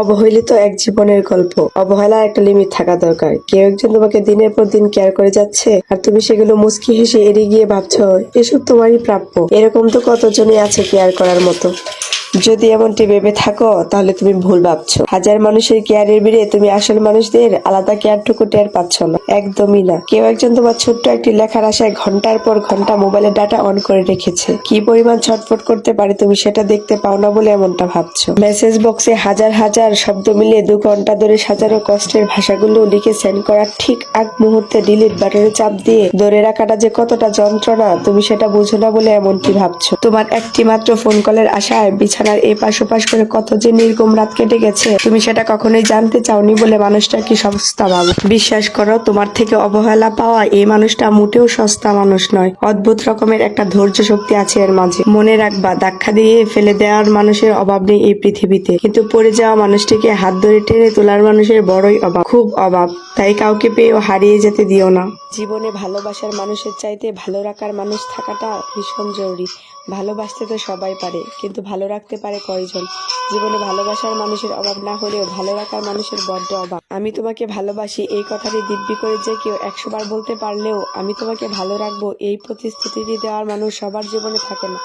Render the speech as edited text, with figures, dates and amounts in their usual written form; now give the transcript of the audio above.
অবহেলিত এক জীবনের গল্প। অবহেলার একটা লিমিট থাকা দরকার। কেউ একজন তোমাকে দিনের পর দিন কেয়ার করে যাচ্ছে আর তুমি সেগুলো মুচকি হেসে এড়িয়ে গিয়ে ভাবছো এসব তোমারই প্রাপ্য। এরকম তো কতজনই আছে কেয়ার করার মতো। যদি এমনটি ভেবে থাকো তাহলে তুমি ভুল ভাবছো। হাজার মানুষের কেয়ারের ভিড়ে তুমি আসল মানুষদের আলাদা কেয়ারটুকু টের পাচ্ছ না, একদমই না। কেউ একজন তোমার ছোট্ট একটি লেখার আশায় ঘন্টার পর ঘন্টা মোবাইলের ডাটা অন করে রেখেছে। কি পরিমাণ ছটফট করতে পারে তুমি সেটা দেখতে পাও না বলে এমনটা ভাবছো। মেসেজ বক্সে হাজার হাজার শব্দ মিলিয়ে 2 ঘন্টা ধরে সাজানো কষ্টের ভাষাগুলো লিখে সেন্ড করার ঠিক আগ মুহূর্তে ডিলিট বাটনে চাপ দিয়ে ধরে রাখাটা যে কতটা যন্ত্রণা তুমি সেটা বুঝো না বলে এমনটি ভাবছো। তোমার একটি মাত্র ফোন কলের আশায় বিছানার এপাশ ওপাশ করে কত যে নির্গম রাত কেটে গেছে তুমি সেটা কখনোই জানতে চাওনি বলে মানুষটা কি সস্তা ভাবো। বিশ্বাস করো, তোমার থেকে অবহেলা পাওয়া এই মানুষটা মোটেও সস্তা মানুষ নয়। অদ্ভুত রকমের একটা ধৈর্য শক্তি আছে এর মাঝে। মনে রাখবা, ধাক্কা দিয়ে ফেলে দেওয়ার মানুষের অভাব নেই এই পৃথিবীতে, কিন্তু পড়ে যাওয়া মানুষটিকে হাত ধরে টেনে তোলার মানুষের বড়ই অভাব, খুব অভাব। তাই কাউকে পেয়েও হারিয়ে যেতে দিও না। জীবনে ভালোবাসার মানুষের চাইতে ভালো রাখার মানুষ থাকাটা ভীষণ জরুরি। ভালোবাসতে তো সবাই পারে, কিন্তু ভালো রাখতে পারে কয়জন? জীবনে ভালোবাসার মানুষের অভাব না হলেও ভালো রাখার মানুষের বড্ড অভাব। আমি তোমাকে ভালোবাসি এই কথাটি দিব্যি করে যে কেউ 100 বার বলতে পারলেও আমি তোমাকে ভালো রাখবো এই প্রতিশ্রুতিটি দেওয়ার মানুষ সবার জীবনে থাকে না।